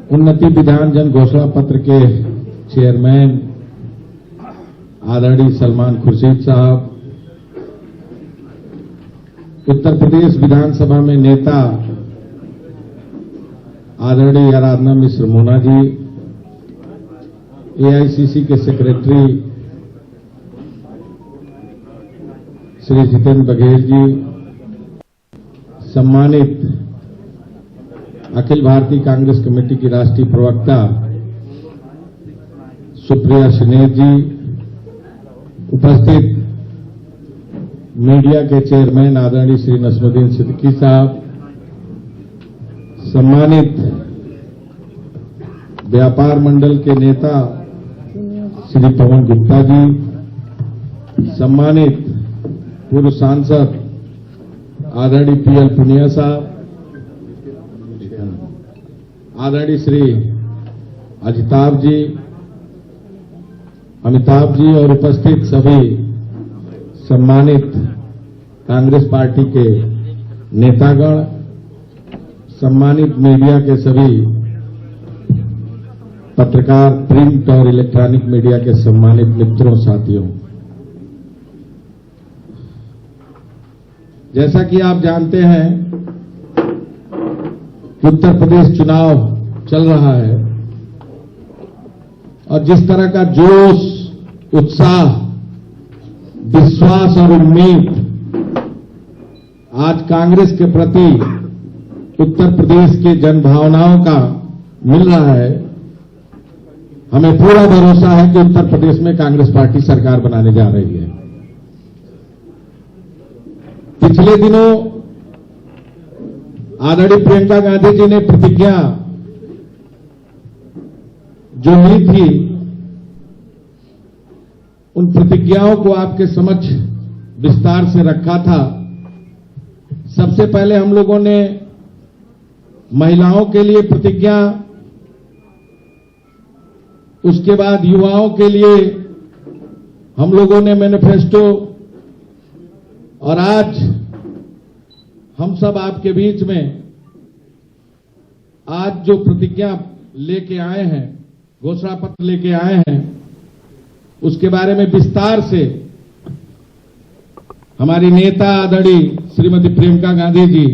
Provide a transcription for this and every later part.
उन्नति विधान जन घोषणा पत्र के चेयरमैन आदरणीय सलमान खुर्शीद साहब, उत्तर प्रदेश विधानसभा में नेता आदरणीय आराधना मिश्र मोना जी, एआईसीसी के सेक्रेटरी श्री जितेंद्र बघेल जी, सम्मानित अखिल भारतीय कांग्रेस कमेटी की राष्ट्रीय प्रवक्ता सुप्रिया श्रीनेत जी, उपस्थित मीडिया के चेयरमैन आदरणीय श्री नसरुद्दीन सिद्दीकी साहब, सम्मानित व्यापार मंडल के नेता श्री पवन गुप्ता जी, सम्मानित पूर्व सांसद आदरणीय पीएल पुनिया साहब, आदरणीय श्री अमिताभ जी और उपस्थित सभी सम्मानित कांग्रेस पार्टी के नेतागण, सम्मानित मीडिया के सभी पत्रकार, प्रिंट और इलेक्ट्रॉनिक मीडिया के सम्मानित मित्रों, साथियों, जैसा कि आप जानते हैं कि उत्तर प्रदेश चुनाव चल रहा है और जिस तरह का जोश, उत्साह, विश्वास और उम्मीद आज कांग्रेस के प्रति उत्तर प्रदेश की जनभावनाओं का मिल रहा है, हमें पूरा भरोसा है कि उत्तर प्रदेश में कांग्रेस पार्टी सरकार बनाने जा रही है। पिछले दिनों आदरणीय प्रियंका गांधी जी ने प्रतिज्ञा जो ली थी, उन प्रतिज्ञाओं को आपके समक्ष विस्तार से रखा था। सबसे पहले हम लोगों ने महिलाओं के लिए प्रतिज्ञा, उसके बाद युवाओं के लिए हम लोगों ने मैनिफेस्टो, और आज हम सब आपके बीच में आज जो प्रतिज्ञा लेके आए हैं, घोषणा पत्र लेके आए हैं, उसके बारे में विस्तार से हमारी नेता आदरणीय श्रीमती प्रियंका गांधी जी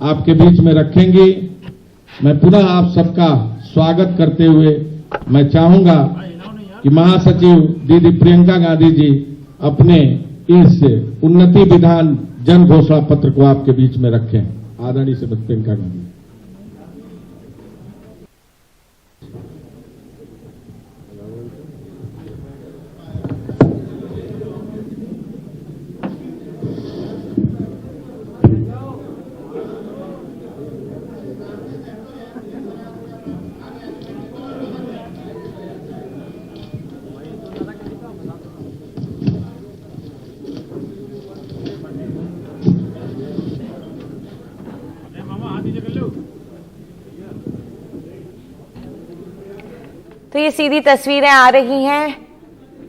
आपके बीच में रखेंगी। मैं पुनः आप सबका स्वागत करते हुए मैं चाहूंगा कि महासचिव दीदी प्रियंका गांधी जी अपने इस उन्नति विधान जन घोषणा पत्र को आपके बीच में रखें। आदरणीय श्रीमती प्रियंका गांधी। तो ये सीधी तस्वीरें आ रही हैं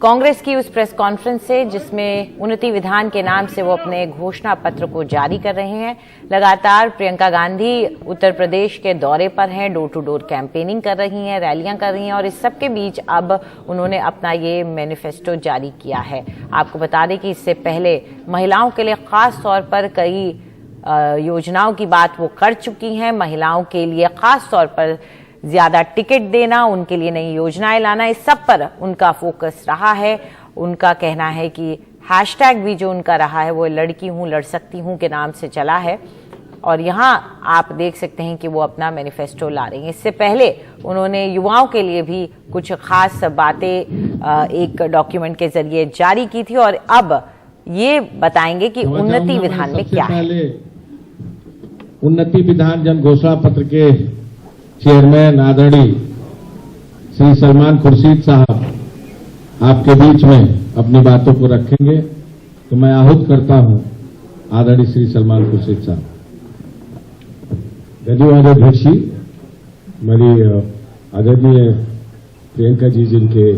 कांग्रेस की उस प्रेस कॉन्फ्रेंस से जिसमें उन्नति विधान के नाम से वो अपने घोषणा पत्र को जारी कर रहे हैं। लगातार प्रियंका गांधी उत्तर प्रदेश के दौरे पर हैं, डोर टू डोर कैंपेनिंग कर रही हैं, रैलियां कर रही हैं और इस सब के बीच अब उन्होंने अपना ये मैनिफेस्टो जारी किया है। आपको बता दें कि इससे पहले महिलाओं के लिए खास तौर पर कई योजनाओं की बात वो कर चुकी हैं। महिलाओं के लिए खास तौर पर ज्यादा टिकट देना, उनके लिए नई योजनाएं लाना, इस सब पर उनका फोकस रहा है। उनका कहना है कि हैशटैग भी जो उनका रहा है वो लड़की हूं लड़ सकती हूं के नाम से चला है और यहां आप देख सकते हैं कि वो अपना मैनिफेस्टो ला रही हैं। इससे पहले उन्होंने युवाओं के लिए भी कुछ खास बातें एक डॉक्यूमेंट के जरिए जारी की थी और अब ये बताएंगे कि उन्नति विधान में क्या है। उन्नति विधान जन घोषणा पत्र के चेयरमैन आदरणीय श्री सलमान खुर्शीद साहब आपके बीच में अपनी बातों को रखेंगे, तो मैं आहूत करता हूं आदरणीय श्री सलमान खुर्शीद साहब। धन्यवाद अध्यक्ष जी। हमारी आदरणीय प्रियंका जी जिनके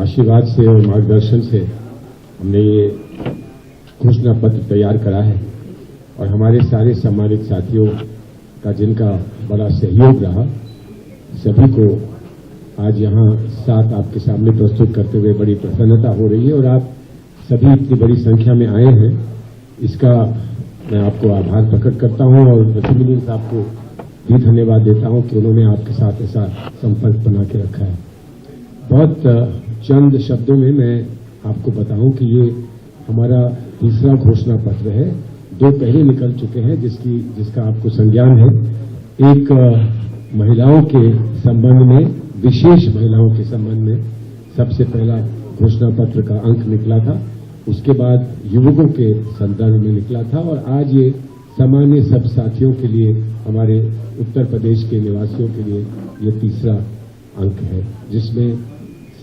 आशीर्वाद से और मार्गदर्शन से हमने ये घोषणा पत्र तैयार करा है और हमारे सारे सम्मानित साथियों का जिनका बड़ा सहयोग रहा, सभी को आज यहाँ साथ आपके सामने प्रस्तुत करते हुए बड़ी प्रसन्नता हो रही है और आप सभी इतनी बड़ी संख्या में आए हैं, इसका मैं आपको आभार प्रकट करता हूं और प्रतिनिधि साहब को भी धन्यवाद देता हूं कि उन्होंने आपके साथ ऐसा संपर्क बना के रखा है। बहुत चंद शब्दों में मैं आपको बताऊं कि ये हमारा तीसरा घोषणा पत्र है। 2 पहले निकल चुके हैं जिसका आपको संज्ञान है। एक महिलाओं के संबंध में, विशेष महिलाओं के संबंध में सबसे पहला घोषणा पत्र का अंक निकला था, उसके बाद युवकों के संदर्भ में निकला था और आज ये सामान्य सब साथियों के लिए, हमारे उत्तर प्रदेश के निवासियों के लिए ये तीसरा अंक है, जिसमें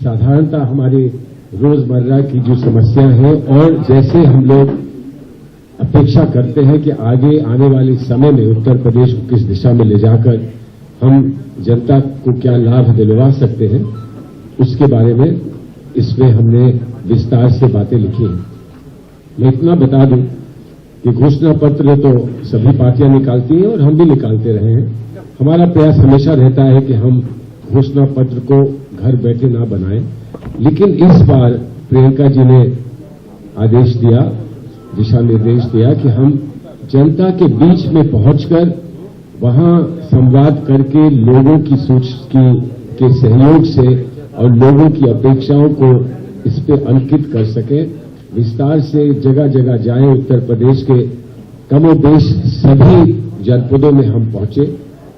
साधारणतः हमारे रोजमर्रा की जो समस्या है और जैसे हम लोग अपेक्षा करते हैं कि आगे आने वाले समय में उत्तर प्रदेश को किस दिशा में ले जाकर हम जनता को क्या लाभ दिलवा सकते हैं, उसके बारे में इसमें हमने विस्तार से बातें लिखी हैं। मैं इतना बता दूं कि घोषणा पत्र तो सभी पार्टियां निकालती हैं और हम भी निकालते रहे हैं। हमारा प्रयास हमेशा रहता है कि हम घोषणा पत्र को घर बैठे ना बनाएं, लेकिन इस बार प्रियंका जी ने आदेश दिया, दिशा निर्देश दिया कि हम जनता के बीच में पहुंचकर वहां संवाद करके लोगों की के सहयोग से और लोगों की अपेक्षाओं को इस पे अंकित कर सके, विस्तार से जगह जगह जाएं। उत्तर प्रदेश के कमोबेश सभी जनपदों में हम पहुंचे,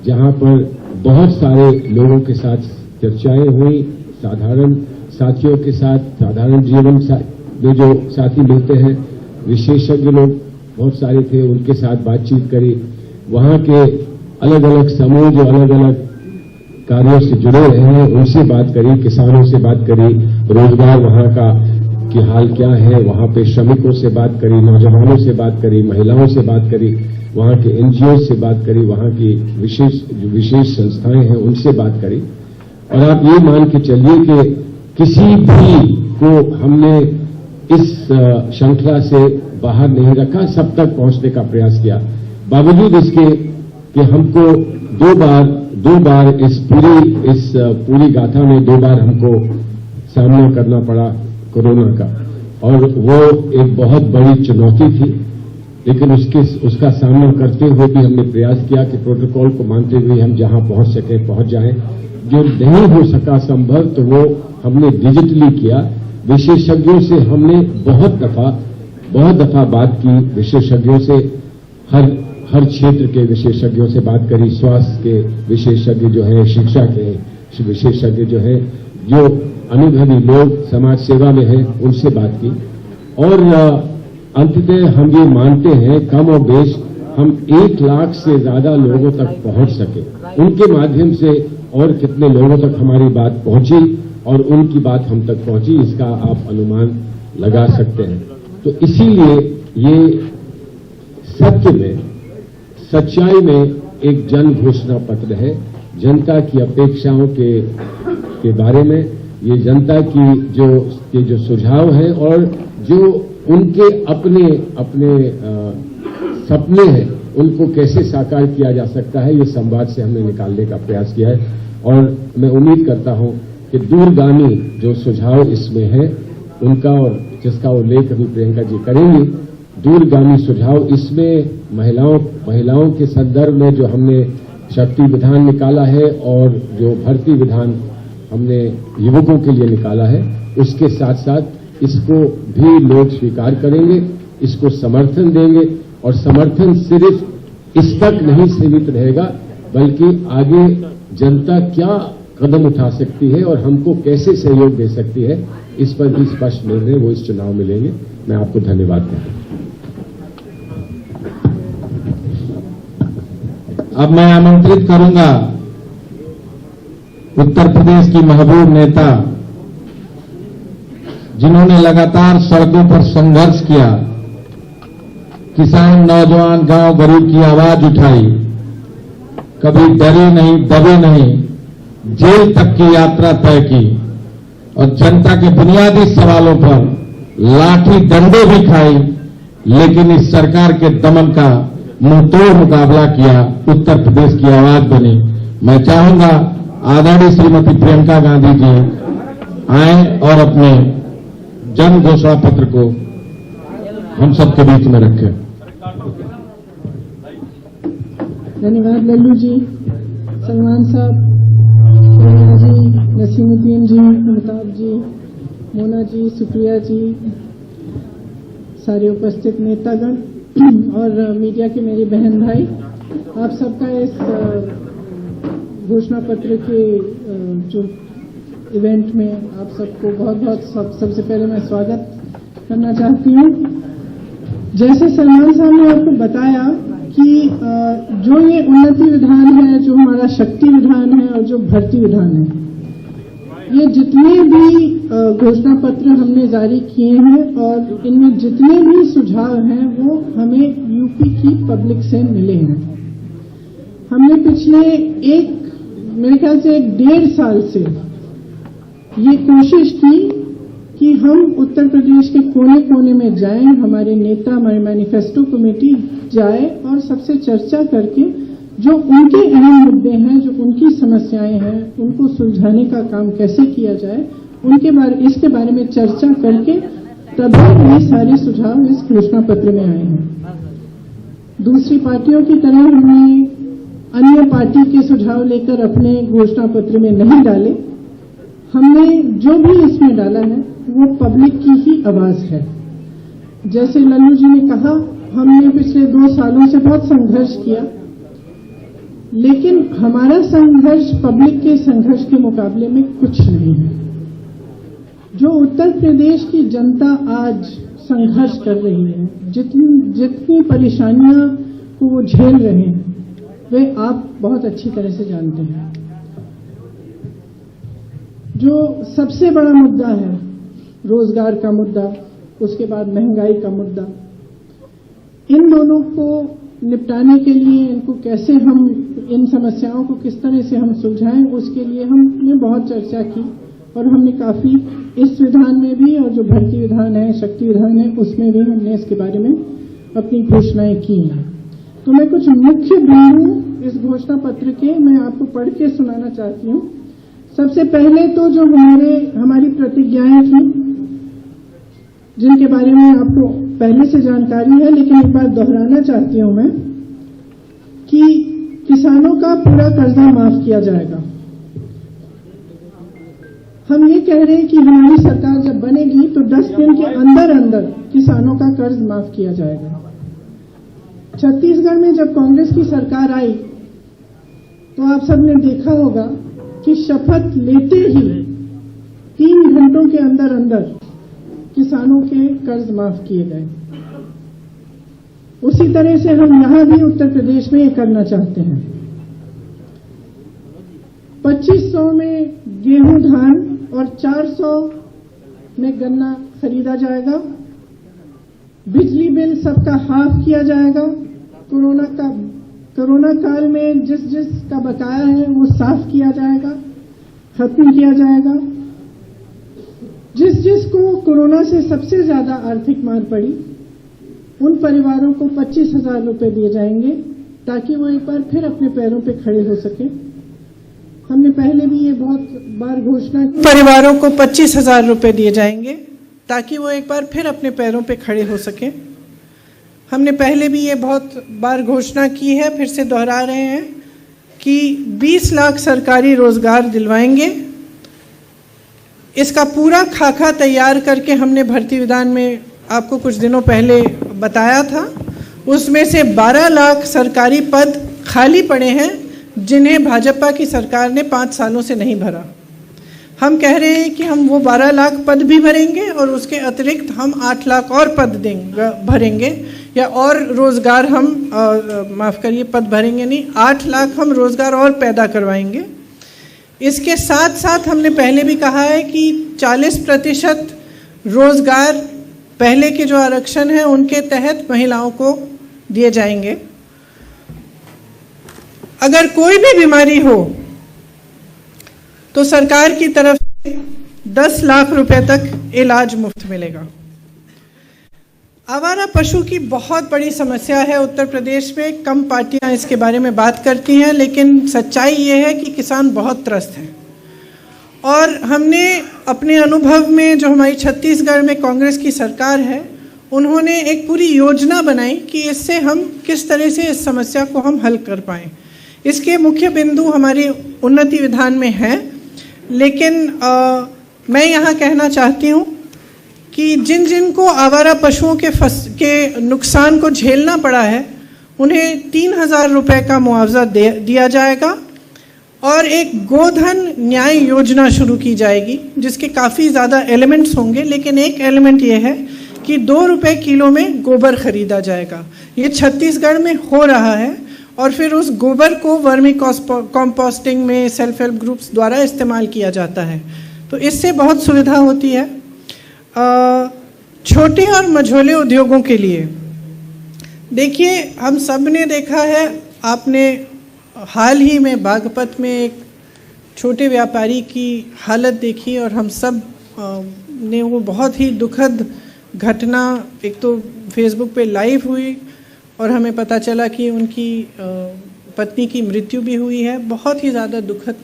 जहां पर बहुत सारे लोगों के साथ चर्चाएं हुई, साधारण साथियों के साथ, साधारण जीवन में जो साथी मिलते हैं, विशेषज्ञ लोग बहुत सारे थे, उनके साथ बातचीत करी। वहां के अलग अलग समूह जो अलग अलग कार्यों से जुड़े रहे हैं उनसे बात करी, किसानों से बात करी, रोजगार वहां का की हाल क्या है, वहां पे श्रमिकों से बात करी, नौजवानों से बात करी, महिलाओं से बात करी, वहां के एनजीओ से बात करी, वहां की विशेष संस्थाएं हैं उनसे बात करी। और आप ये मान के चलिए कि किसी भी को हमने इस श्रृंखला से बाहर नहीं रखा, सब तक पहुंचने का प्रयास किया। बावजूद इसके कि हमको दो बार इस पूरी गाथा में 2 बार हमको सामना करना पड़ा कोरोना का, और वो एक बहुत बड़ी चुनौती थी, लेकिन उसका सामना करते हुए भी हमने प्रयास किया कि प्रोटोकॉल को मानते हुए हम जहां पहुंच सके पहुंच जाएं। जो नहीं हो सका संभव तो वो हमने डिजिटली किया। विशेषज्ञों से हमने बहुत दफा बात की, विशेषज्ञों से हर क्षेत्र के विशेषज्ञों से बात करी, स्वास्थ्य के विशेषज्ञ जो है, शिक्षा के विशेषज्ञ जो है, जो अनुभवी लोग समाज सेवा में हैं उनसे बात की। और अंततः हम ये मानते हैं कम और बेश हम 1 लाख से ज्यादा लोगों तक पहुंच सके। उनके माध्यम से और कितने लोगों तक हमारी बात पहुंची और उनकी बात हम तक पहुंची, इसका आप अनुमान लगा सकते हैं। तो इसीलिए ये सत्य में, सच्चाई में एक जन घोषणा पत्र है, जनता की अपेक्षाओं के बारे में, ये जनता की जो सुझाव है और जो उनके अपने सपने हैं उनको कैसे साकार किया जा सकता है, ये संवाद से हमने निकालने का प्रयास किया है। और मैं उम्मीद करता हूं कि दूरगामी जो सुझाव इसमें है उनका, और जिसका उल्लेख अभी प्रियंका जी करेंगी, दूरगामी सुझाव इसमें महिलाओं के संदर्भ में जो हमने शक्ति विधान निकाला है और जो भर्ती विधान हमने युवकों के लिए निकाला है, उसके साथ साथ इसको भी लोग स्वीकार करेंगे, इसको समर्थन देंगे। और समर्थन सिर्फ इस तक नहीं सीमित रहेगा, बल्कि आगे जनता क्या कदम उठा सकती है और हमको कैसे सहयोग दे सकती है, इस पर भी स्पष्ट निर्णय वो इस चुनाव में लेंगे। मैं आपको धन्यवाद करता हूं। अब मैं आमंत्रित करूंगा उत्तर प्रदेश की महबूब नेता, जिन्होंने लगातार सड़कों पर संघर्ष किया, किसान, नौजवान, गांव गरीब की आवाज उठाई, कभी डरे नहीं, दबे नहीं, जेल तक की यात्रा तय की और जनता के बुनियादी सवालों पर लाठी डंडे भी खाई, लेकिन इस सरकार के दमन का मुंहतोड़ मुकाबला किया, उत्तर प्रदेश की आवाज बनी। मैं चाहूंगा आदरणीय श्रीमती प्रियंका गांधी जी आए और अपने जन घोषणा पत्र को हम सबके बीच में रखें। धन्यवाद लल्लू जी, सलमान साहब, सोनिया जी, नसीमुद्दीन जी, अमिताभ जी, मोना जी, सुप्रिया जी, सारे उपस्थित नेतागण और मीडिया के मेरे बहन भाई, आप सबका इस घोषणा पत्र के जो इवेंट में आप सबको बहुत बहुत सबसे पहले मैं स्वागत करना चाहती हूँ। जैसे सलमान साहब ने आपको बताया कि जो ये उन्नति विधान है, जो हमारा शक्ति विधान है और जो भर्ती विधान है, ये जितने भी घोषणा पत्र हमने जारी किए हैं और इनमें जितने भी सुझाव हैं वो हमें यूपी की पब्लिक से मिले हैं। हमने पिछले मेरे ख्याल से 1.5 साल से ये कोशिश की कि हम उत्तर प्रदेश के कोने कोने में जाएं, हमारे नेता, हमारी मैनिफेस्टो कमेटी जाए और सबसे चर्चा करके जो उनके अहम मुद्दे हैं, जो उनकी समस्याएं हैं, उनको सुलझाने का काम कैसे किया जाए, इसके बारे में चर्चा करके तभी ये सारे सुझाव इस घोषणा पत्र में आए हैं। दूसरी पार्टियों की तरह हमने अन्य पार्टी के सुझाव लेकर अपने घोषणा पत्र में नहीं डाले। हमने जो भी इसमें डाला है वो पब्लिक की ही आवाज है। जैसे लल्लू जी ने कहा, हमने पिछले 2 सालों से बहुत संघर्ष किया, लेकिन हमारा संघर्ष पब्लिक के संघर्ष के मुकाबले में कुछ नहीं है। जो उत्तर प्रदेश की जनता आज संघर्ष कर रही है, जितनी परेशानियां को वो झेल रहे हैं, वे आप बहुत अच्छी तरह से जानते हैं। जो सबसे बड़ा मुद्दा है रोजगार का मुद्दा, उसके बाद महंगाई का मुद्दा, इन दोनों को निपटाने के लिए इनको कैसे हम इन समस्याओं को किस तरह से हम सुलझाएं, उसके लिए हमने बहुत चर्चा की और हमने काफी इस विधान में भी और जो भर्ती विधान है, शक्ति विधान है, उसमें भी हमने इसके बारे में अपनी घोषणाएं की हैं। तो मैं कुछ मुख्य बिंदु इस घोषणा पत्र के मैं आपको पढ़ के सुनाना चाहती हूँ। सबसे पहले तो जो हमारी प्रतिज्ञाएं थी, जिनके बारे में आपको पहले से जानकारी है, लेकिन एक बार दोहराना चाहती हूं मैं कि किसानों का पूरा कर्जा माफ किया जाएगा। हम ये कह रहे हैं कि हमारी सरकार जब बनेगी तो 10 दिन के अंदर अंदर किसानों का कर्ज माफ किया जाएगा। छत्तीसगढ़ में जब कांग्रेस की सरकार आई तो आप सबने देखा होगा कि शपथ लेते ही 3 घंटों के अंदर अंदर किसानों के कर्ज माफ किए गए। उसी तरह से हम यहां भी उत्तर प्रदेश में ये करना चाहते हैं। 2500 में गेहूं, धान और 400 में गन्ना खरीदा जाएगा। बिजली बिल सबका हाफ किया जाएगा। कोरोना काल में जिस का बकाया है वो साफ किया जाएगा, खत्म किया जाएगा। जिसको कोरोना से सबसे ज्यादा आर्थिक मार पड़ी, उन परिवारों को 25,000 रुपए दिए जाएंगे ताकि वो एक बार फिर अपने पैरों पे खड़े हो सके। हमने पहले भी ये बहुत बार घोषणा की, परिवारों को 25,000 रुपए दिए जाएंगे ताकि वो एक बार फिर अपने पैरों पे खड़े हो सके। हमने पहले भी ये बहुत बार घोषणा की है, फिर से दोहरा रहे हैं कि 20 लाख सरकारी रोजगार दिलवाएंगे। इसका पूरा खाका तैयार करके हमने भर्ती विधान में आपको कुछ दिनों पहले बताया था। उसमें से 12 लाख सरकारी पद खाली पड़े हैं जिन्हें भाजपा की सरकार ने 5 सालों से नहीं भरा। हम कह रहे हैं कि हम वो 12 लाख पद भी भरेंगे और उसके अतिरिक्त हम 8 लाख और पद भरेंगे, या और रोजगार हम माफ करिए, पद भरेंगे नहीं, 8 लाख हम रोजगार और पैदा करवाएंगे। इसके साथ साथ हमने पहले भी कहा है कि 40% रोजगार पहले के जो आरक्षण है उनके तहत महिलाओं को दिए जाएंगे। अगर कोई भी बीमारी हो तो सरकार की तरफ से 10 लाख रुपए तक इलाज मुफ्त मिलेगा। आवारा पशु की बहुत बड़ी समस्या है उत्तर प्रदेश में। कम पार्टियां इसके बारे में बात करती हैं, लेकिन सच्चाई ये है कि किसान बहुत त्रस्त हैं। और हमने अपने अनुभव में, जो हमारी छत्तीसगढ़ में कांग्रेस की सरकार है, उन्होंने एक पूरी योजना बनाई कि इससे हम किस तरह से इस समस्या को हम हल कर पाएँ। इसके मुख्य बिंदु हमारी उन्नति विधान में हैं, लेकिन मैं यहाँ कहना चाहती हूँ कि जिन जिन को आवारा पशुओं के नुकसान को झेलना पड़ा है, उन्हें 3,000 रुपये का मुआवजा दिया जाएगा और एक गोधन न्याय योजना शुरू की जाएगी, जिसके काफ़ी ज़्यादा एलिमेंट्स होंगे। लेकिन एक एलिमेंट ये है कि 2 रुपये किलो में गोबर खरीदा जाएगा। ये छत्तीसगढ़ में हो रहा है और फिर उस गोबर को वर्मी कॉम्पोस्टिंग में सेल्फ हेल्प ग्रुप्स द्वारा इस्तेमाल किया जाता है। तो इससे बहुत सुविधा होती है। छोटे और मझोले उद्योगों के लिए देखिए, हम सब ने देखा है, आपने हाल ही में बागपत में एक छोटे व्यापारी की हालत देखी और हम सब ने वो बहुत ही दुखद घटना, एक तो फेसबुक पे लाइव हुई और हमें पता चला कि उनकी पत्नी की मृत्यु भी हुई है। बहुत ही ज़्यादा दुखद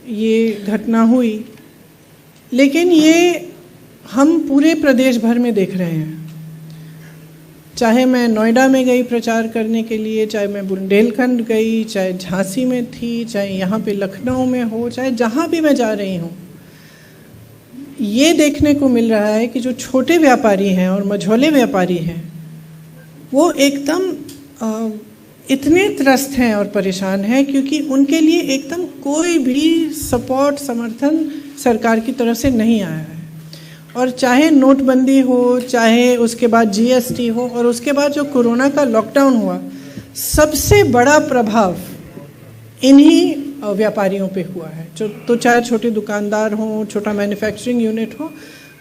ये घटना हुई, लेकिन ये हम पूरे प्रदेश भर में देख रहे हैं। चाहे मैं नोएडा में गई प्रचार करने के लिए, चाहे मैं बुंदेलखंड गई, चाहे झांसी में थी, चाहे यहाँ पे लखनऊ में हो, चाहे जहाँ भी मैं जा रही हूँ, ये देखने को मिल रहा है कि जो छोटे व्यापारी हैं और मझोले व्यापारी हैं, वो एकदम इतने त्रस्त हैं और परेशान हैं, क्योंकि उनके लिए एकदम कोई भी सपोर्ट, समर्थन सरकार की तरफ से नहीं आया है। और चाहे नोटबंदी हो, चाहे उसके बाद जीएसटी हो, और उसके बाद जो कोरोना का लॉकडाउन हुआ, सबसे बड़ा प्रभाव इन्हीं व्यापारियों पे हुआ है। तो चाहे छोटे दुकानदार हों, छोटा मैन्युफैक्चरिंग यूनिट हो,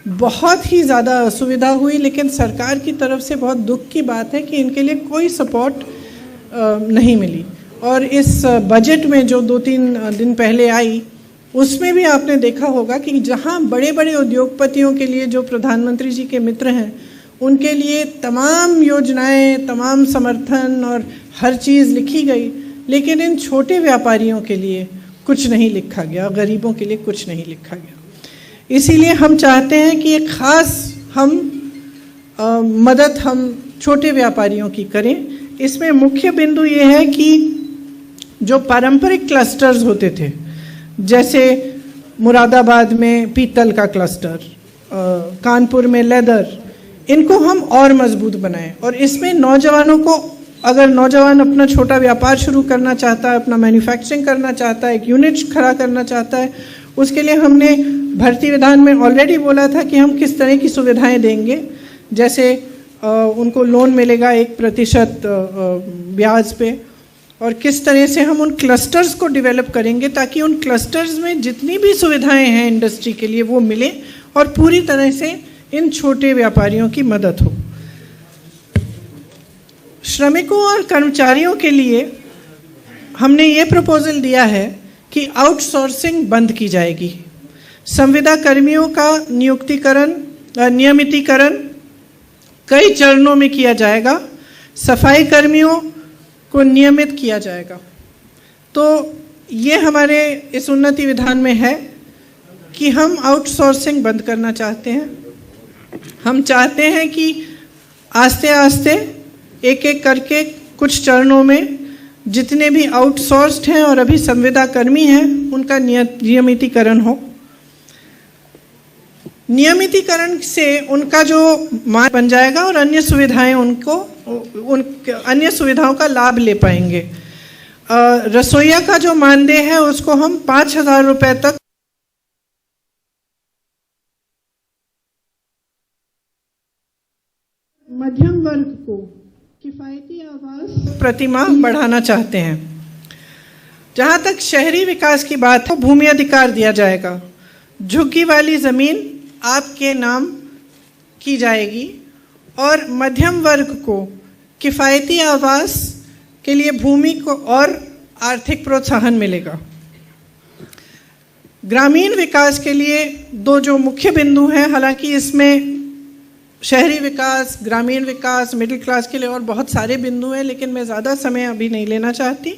बहुत ही ज़्यादा असुविधा हुई। लेकिन सरकार की तरफ से बहुत दुख की बात है कि इनके लिए कोई सपोर्ट नहीं मिली। और इस बजट में जो 2-3 दिन पहले आई, उसमें भी आपने देखा होगा कि जहां बड़े बड़े उद्योगपतियों के लिए, जो प्रधानमंत्री जी के मित्र हैं, उनके लिए तमाम योजनाएं, तमाम समर्थन और हर चीज़ लिखी गई, लेकिन इन छोटे व्यापारियों के लिए कुछ नहीं लिखा गया, गरीबों के लिए कुछ नहीं लिखा गया। इसीलिए हम चाहते हैं कि एक ख़ास मदद हम छोटे व्यापारियों की करें। इसमें मुख्य बिंदु ये है कि जो पारंपरिक क्लस्टर्स होते थे, जैसे मुरादाबाद में पीतल का क्लस्टर, कानपुर में लेदर, इनको हम और मजबूत बनाएं। और इसमें नौजवानों को, अगर नौजवान अपना छोटा व्यापार शुरू करना चाहता है, अपना मैन्युफैक्चरिंग करना चाहता है, एक यूनिट खड़ा करना चाहता है, उसके लिए हमने भर्ती विधान में ऑलरेडी बोला था कि हम किस तरह की सुविधाएं देंगे। जैसे उनको लोन मिलेगा 1% ब्याज पे, और किस तरह से हम उन क्लस्टर्स को डेवलप करेंगे ताकि उन क्लस्टर्स में जितनी भी सुविधाएं हैं इंडस्ट्री के लिए वो मिले और पूरी तरह से इन छोटे व्यापारियों की मदद हो। श्रमिकों और कर्मचारियों के लिए हमने ये प्रपोजल दिया है कि आउटसोर्सिंग बंद की जाएगी। संविदा कर्मियों का नियमितीकरण कई चरणों में किया जाएगा। सफाई कर्मियों को नियमित किया जाएगा। तो ये हमारे इस उन्नति विधान में है कि हम आउटसोर्सिंग बंद करना चाहते हैं। हम चाहते हैं कि आस्ते आस्ते एक एक करके कुछ चरणों में जितने भी आउटसोर्स्ड हैं और अभी संविदा कर्मी हैं, उनका नियमितीकरण हो। नियमितीकरण से उनका जो मान बन जाएगा और अन्य सुविधाएं अन्य सुविधाओं का लाभ ले पाएंगे। रसोइया का जो मानदेय है उसको हम 5,000 रुपये तक मध्यम वर्ग को किफायती आवास प्रतिमाह बढ़ाना चाहते हैं। जहां तक शहरी विकास की बात है, भूमि अधिकार दिया जाएगा। झुग्गी वाली जमीन आपके नाम की जाएगी और मध्यम वर्ग को किफायती आवास के लिए भूमि को और आर्थिक प्रोत्साहन मिलेगा। ग्रामीण विकास के लिए 2 जो मुख्य बिंदु हैं, हालांकि इसमें शहरी विकास, ग्रामीण विकास, मिडिल क्लास के लिए और बहुत सारे बिंदु हैं, लेकिन मैं ज़्यादा समय अभी नहीं लेना चाहती।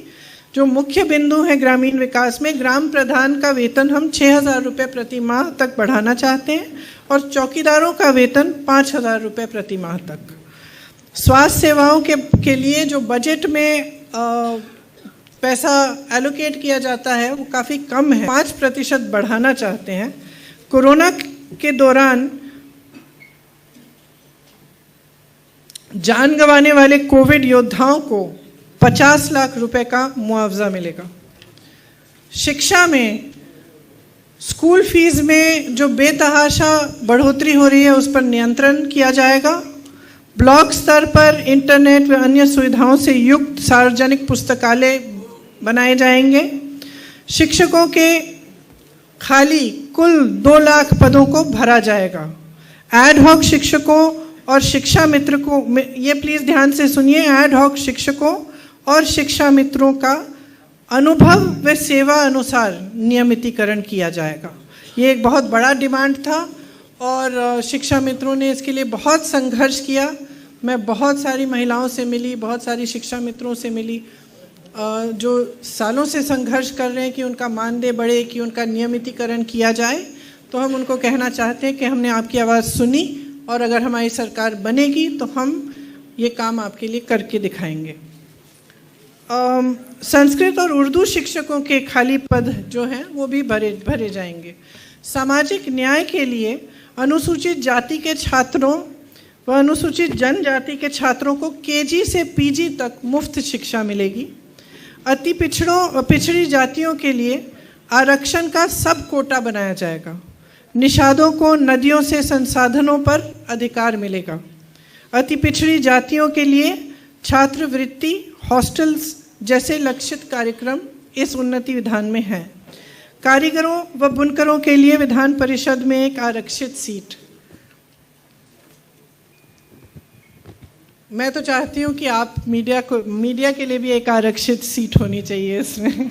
जो मुख्य बिंदु है ग्रामीण विकास में, ग्राम प्रधान का वेतन हम 6,000 रुपये प्रति माह तक बढ़ाना चाहते हैं और चौकीदारों का वेतन 5,000 रुपये प्रति माह तक। स्वास्थ्य सेवाओं के लिए जो बजट में पैसा एलोकेट किया जाता है वो काफ़ी कम है, 5% बढ़ाना चाहते हैं। कोरोना के दौरान जान गंवाने वाले कोविड योद्धाओं को 50 लाख रुपए का मुआवजा मिलेगा। शिक्षा में स्कूल फीस में जो बेतहाशा बढ़ोतरी हो रही है उस पर नियंत्रण किया जाएगा। ब्लॉक स्तर पर इंटरनेट व अन्य सुविधाओं से युक्त सार्वजनिक पुस्तकालय बनाए जाएंगे। शिक्षकों के खाली कुल 2 लाख पदों को भरा जाएगा। एड हॉक शिक्षकों और शिक्षा मित्र को, ये प्लीज़ ध्यान से सुनिए, एड हॉक शिक्षकों और शिक्षा मित्रों का अनुभव व सेवा अनुसार नियमितीकरण किया जाएगा। ये एक बहुत बड़ा डिमांड था और शिक्षा मित्रों ने इसके लिए बहुत संघर्ष किया। मैं बहुत सारी महिलाओं से मिली, बहुत सारी शिक्षा मित्रों से मिली जो सालों से संघर्ष कर रहे हैं कि उनका मानदेय बढ़े, कि उनका नियमितीकरण किया जाए। तो हम उनको कहना चाहते हैं कि हमने आपकी आवाज़ सुनी और अगर हमारी सरकार बनेगी तो हम ये काम आपके लिए करके दिखाएंगे। संस्कृत और उर्दू शिक्षकों के खाली पद जो हैं वो भी भरे जाएंगे। सामाजिक न्याय के लिए अनुसूचित जाति के छात्रों व अनुसूचित जनजाति के छात्रों को केजी से पीजी तक मुफ्त शिक्षा मिलेगी। अति पिछड़ी जातियों के लिए आरक्षण का सब कोटा बनाया जाएगा। निषादों को नदियों से संसाधनों पर अधिकार मिलेगा। अति पिछड़ी जातियों के लिए छात्रवृत्ति, हॉस्टल्स जैसे लक्षित कार्यक्रम इस उन्नति विधान में हैं। कारीगरों व बुनकरों के लिए विधान परिषद में एक आरक्षित सीट। मैं तो चाहती हूँ कि आप मीडिया के लिए भी एक आरक्षित सीट होनी चाहिए इसमें।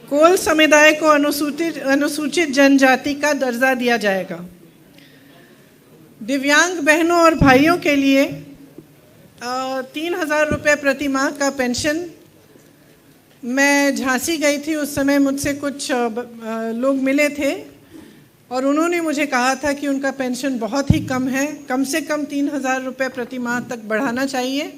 कोल समुदाय को अनुसूचित जनजाति का दर्जा दिया जाएगा। दिव्यांग बहनों और भाइयों के लिए 3,000 रुपये प्रति माह का पेंशन। मैं झांसी गई थी, उस समय मुझसे कुछ लोग मिले थे और उन्होंने मुझे कहा था कि उनका पेंशन बहुत ही कम है, कम से कम 3,000 रुपये प्रति माह तक बढ़ाना चाहिए।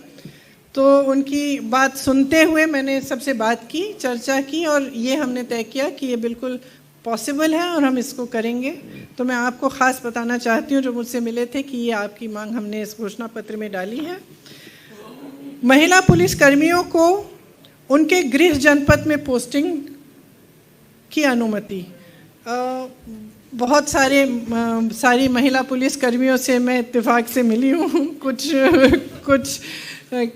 तो उनकी बात सुनते हुए मैंने सबसे बात की, चर्चा की और ये हमने तय किया कि ये बिल्कुल पॉसिबल है और हम इसको करेंगे। तो मैं आपको ख़ास बताना चाहती हूँ जो मुझसे मिले थे कि ये आपकी मांग हमने इस घोषणा पत्र में डाली है। महिला पुलिस कर्मियों को उनके गृह जनपद में पोस्टिंग की अनुमति। बहुत सारी महिला पुलिस कर्मियों से मैं इत्तेफाक से मिली हूँ। कुछ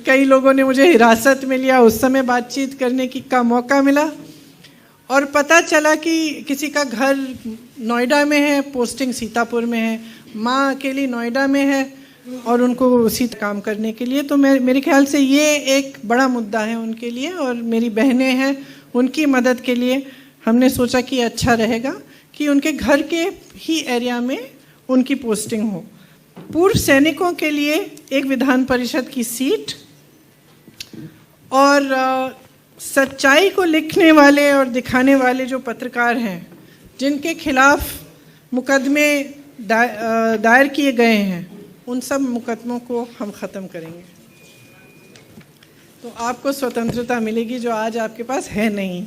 कई लोगों ने मुझे हिरासत में लिया, उस समय बातचीत करने का मौका मिला और पता चला कि किसी का घर नोएडा में है, पोस्टिंग सीतापुर में है, माँ अकेली नोएडा में है और उनको सीता काम करने के लिए। तो मेरे ख्याल से ये एक बड़ा मुद्दा है उनके लिए और मेरी बहनें हैं, उनकी मदद के लिए हमने सोचा कि अच्छा रहेगा कि उनके घर के ही एरिया में उनकी पोस्टिंग हो। पूर्व सैनिकों के लिए एक विधान परिषद की सीट और सच्चाई को लिखने वाले और दिखाने वाले जो पत्रकार हैं जिनके खिलाफ मुकदमे दायर किए गए हैं उन सब मुकदमों को हम ख़त्म करेंगे। तो आपको स्वतंत्रता मिलेगी जो आज आपके पास है नहीं।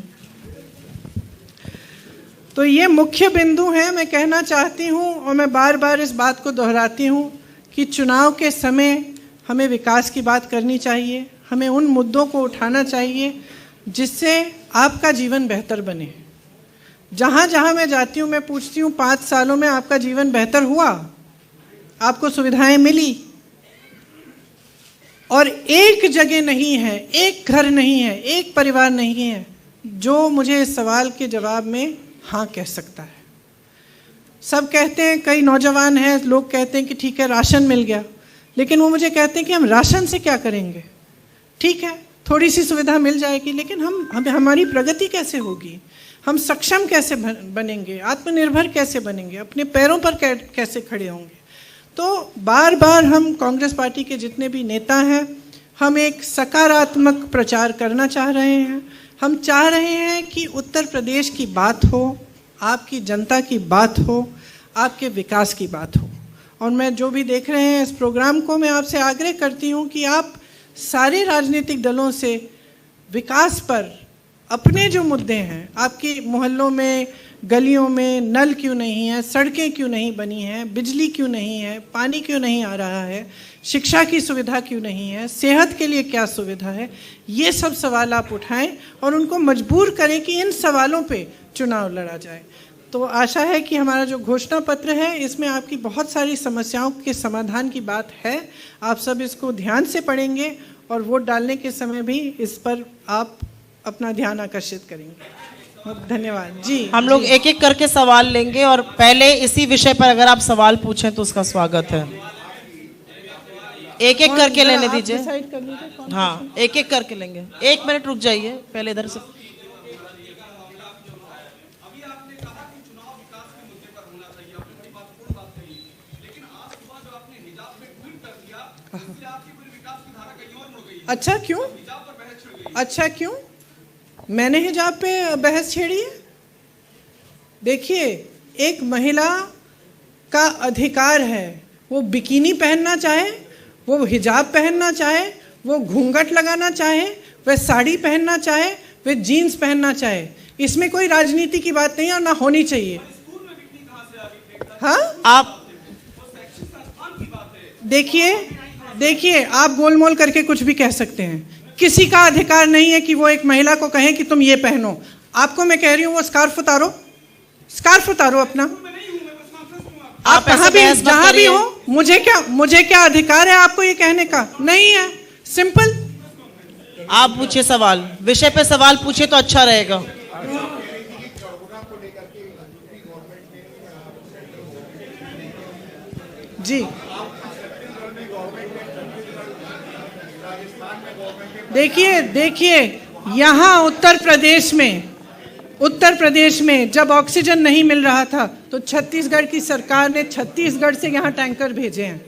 तो ये मुख्य बिंदु हैं। मैं कहना चाहती हूँ और मैं बार बार इस बात को दोहराती हूँ कि चुनाव के समय हमें विकास की बात करनी चाहिए, हमें उन मुद्दों को उठाना चाहिए जिससे आपका जीवन बेहतर बने। जहाँ जहाँ मैं जाती हूँ मैं पूछती हूँ 5 सालों में आपका जीवन बेहतर हुआ, आपको सुविधाएं मिली? और एक जगह नहीं है, एक घर नहीं है, एक परिवार नहीं है जो मुझे इस सवाल के जवाब में हाँ कह सकता है। सब कहते हैं, कई नौजवान हैं, लोग कहते हैं कि ठीक है राशन मिल गया, लेकिन वो मुझे कहते हैं कि हम राशन से क्या करेंगे? ठीक है थोड़ी सी सुविधा मिल जाएगी, लेकिन हमारी प्रगति कैसे होगी? हम सक्षम कैसे बनेंगे, आत्मनिर्भर कैसे बनेंगे, अपने पैरों पर कैसे खड़े होंगे। तो बार बार हम कांग्रेस पार्टी के जितने भी नेता हैं, हम एक सकारात्मक प्रचार करना चाह रहे हैं। हम चाह रहे हैं कि उत्तर प्रदेश की बात हो, आपकी जनता की बात हो, आपके विकास की बात हो। और मैं जो भी देख रहे हैं इस प्रोग्राम को, मैं आपसे आग्रह करती हूँ कि आप सारे राजनीतिक दलों से विकास पर अपने जो मुद्दे हैं, आपके मोहल्लों में, गलियों में नल क्यों नहीं है, सड़कें क्यों नहीं बनी हैं, बिजली क्यों नहीं है, पानी क्यों नहीं आ रहा है, शिक्षा की सुविधा क्यों नहीं है, सेहत के लिए क्या सुविधा है, ये सब सवाल आप उठाएं और उनको मजबूर करें कि इन सवालों पे चुनाव लड़ा जाए। तो आशा है कि हमारा जो घोषणा पत्र है इसमें आपकी बहुत सारी समस्याओं के समाधान की बात है। आप सब इसको ध्यान से पढ़ेंगे और वोट डालने के समय भी इस पर आप अपना ध्यान आकर्षित करेंगे। धन्यवाद जी। हम लोग एक एक करके सवाल लेंगे और पहले इसी विषय पर अगर आप सवाल पूछें तो उसका स्वागत है। एक एक करके लेने दीजिए। हाँ, एक एक करके लेंगे। 1 मिनट रुक जाइए, पहले इधर से। अच्छा क्यों? अच्छा क्यों? मैंने हिजाब पे बहस छेड़ी है? देखिए, एक महिला का अधिकार है, वो बिकिनी पहनना चाहे, वो हिजाब पहनना चाहे, वो घूंघट लगाना चाहे, वह साड़ी पहनना चाहे, वह जीन्स पहनना चाहे। इसमें कोई राजनीति की बात नहीं है और ना होनी चाहिए। हाँ, आप देखिए, आप गोलमोल करके कुछ भी कह सकते हैं। किसी का अधिकार नहीं है कि वो एक महिला को कहें कि तुम ये पहनो। आपको मैं कह रही हूँ वो स्कार्फ उतारो अपना। आप कहाँ भी, जहां भी हो, मुझे क्या अधिकार है आपको ये कहने का? नहीं है, सिंपल। आप पूछिए सवाल, विषय पे सवाल पूछिए तो अच्छा रहेगा। जी, देखिए यहाँ उत्तर प्रदेश में जब ऑक्सीजन नहीं मिल रहा था तो छत्तीसगढ़ की सरकार ने छत्तीसगढ़ से यहाँ टैंकर भेजे हैं।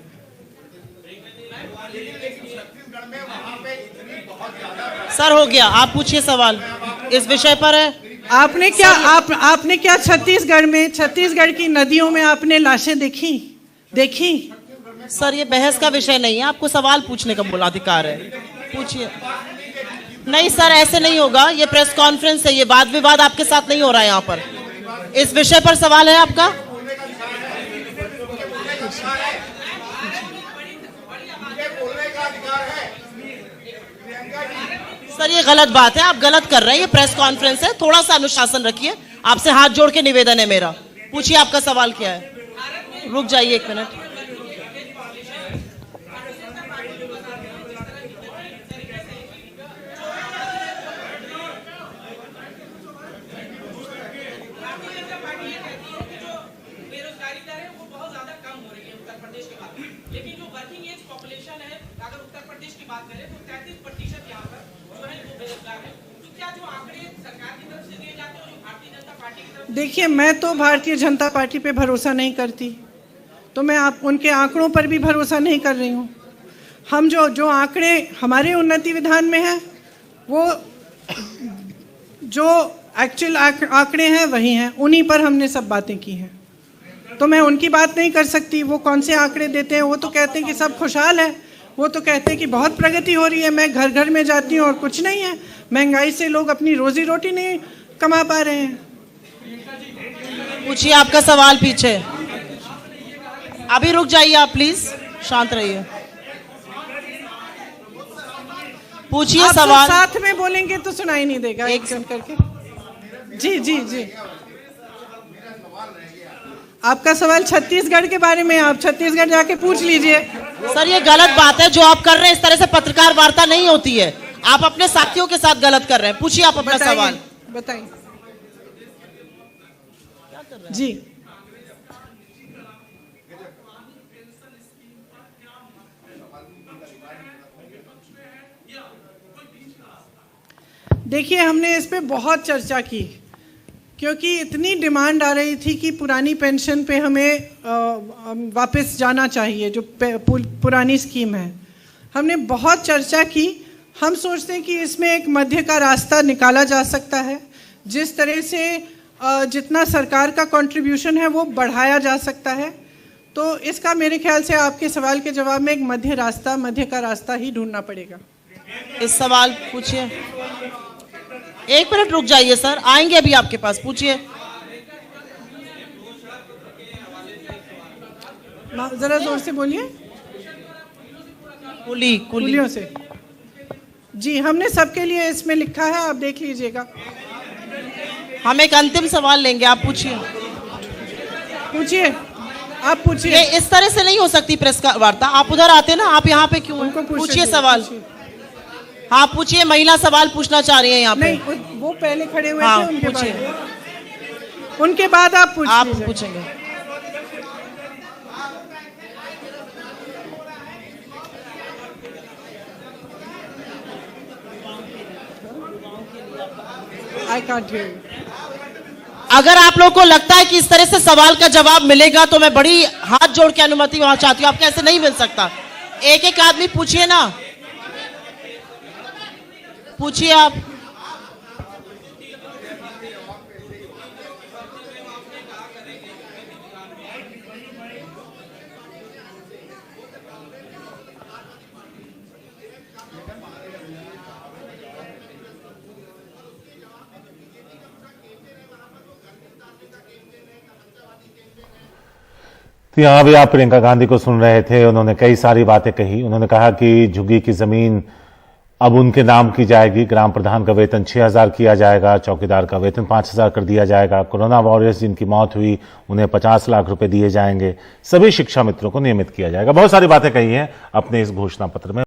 सर हो गया, आप पूछिए सवाल, इस विषय पर है। आपने क्या छत्तीसगढ़ की नदियों में आपने लाशें देखी? सर ये बहस का विषय नहीं है, आपको सवाल पूछने का बोला अधिकार है, पूछिए। नहीं सर, ऐसे नहीं होगा, ये प्रेस कॉन्फ्रेंस है, ये वाद विवाद आपके साथ नहीं हो रहा है यहाँ पर। इस विषय पर सवाल है आपका? सर ये गलत बात है, आप गलत कर रहे हैं, ये प्रेस कॉन्फ्रेंस है, थोड़ा सा अनुशासन रखिए। आपसे हाथ जोड़ के निवेदन है मेरा। पूछिए आपका सवाल क्या है। रुक जाइए 1 मिनट। देखिए, मैं तो भारतीय जनता पार्टी पे भरोसा नहीं करती, तो मैं उनके आंकड़ों पर भी भरोसा नहीं कर रही हूँ। हम जो आंकड़े हमारे उन्नति विधान में हैं, वो जो एक्चुअल आंकड़े हैं वही हैं, उन्हीं पर हमने सब बातें की हैं। तो मैं उनकी बात नहीं कर सकती। वो कौन से आंकड़े देते हैं? वो तो कहते हैं कि सब खुशहाल है, वो तो कहते हैं कि बहुत प्रगति हो रही है। मैं घर घर में जाती हूँ और कुछ नहीं है, महंगाई से लोग अपनी रोजी रोटी नहीं कमा पा रहे हैं। पूछिए आपका सवाल पीछे। अभी रुक जाइए आप, प्लीज शांत रहिए। पूछिए सवाल। साथ में बोलेंगे तो सुनाई नहीं देगा, एक सुन करके। जी, आपका सवाल छत्तीसगढ़ के बारे में, आप छत्तीसगढ़ जाके पूछ लीजिए। सर ये गलत बात है जो आप कर रहे हैं, इस तरह से पत्रकार वार्ता नहीं होती है। आप अपने साथियों के साथ गलत कर रहे हैं। पूछिए आप अपना सवाल। बताइए जी। देखिए, हमने इस पे बहुत चर्चा की। क्योंकि इतनी डिमांड आ रही थी कि पुरानी पेंशन पे हमें वापस जाना चाहिए, जो पुरानी स्कीम है। हमने बहुत चर्चा की। हम सोचते हैं कि इसमें एक मध्य का रास्ता निकाला जा सकता है, जिस तरह से जितना सरकार का कंट्रीब्यूशन है वो बढ़ाया जा सकता है। तो इसका मेरे ख्याल से आपके सवाल के जवाब में एक मध्य का रास्ता ही ढूंढना पड़ेगा। इस सवाल पूछिए। एक मिनट रुक जाइए सर, आएंगे अभी आपके पास, पूछिए। जरा जोर से बोलिए। कुलियों से। जी, हमने सबके लिए इसमें लिखा है, आप देख लीजिएगा। हम एक अंतिम सवाल लेंगे, आप पूछिए। पूछिए, आप पूछिए। ये इस तरह से नहीं हो सकती प्रेस का वार्ता। आप उधर आते ना, आप यहाँ पे क्यों? उनको पूछिए सवाल। हाँ पूछिए, महिला सवाल पूछना चाह रही है यहाँ पे। नहीं, वो पहले खड़े हुए हाँ, थे, पूछिए। उनके बाद आप पूछिए। आप पूछेंगे। I can't hear you. अगर आप लोगों को लगता है कि इस तरह से सवाल का जवाब मिलेगा तो मैं बड़ी हाथ जोड़ के अनुमति वहां चाहती हूँ। आपको ऐसे नहीं मिल सकता। एक एक आदमी पूछिए ना, पूछिए आप। तो यहाँ भी आप प्रियंका गांधी को सुन रहे थे। उन्होंने कई सारी बातें कही। उन्होंने कहा कि झुग्गी की जमीन अब उनके नाम की जाएगी, ग्राम प्रधान का वेतन 6,000 किया जाएगा, चौकीदार का वेतन 5,000 कर दिया जाएगा, कोरोना वॉरियर्स जिनकी मौत हुई उन्हें 50 लाख रुपए दिए जाएंगे, सभी शिक्षा मित्रों को नियमित किया जाएगा। बहुत सारी बातें कही हैं अपने इस घोषणा पत्र में।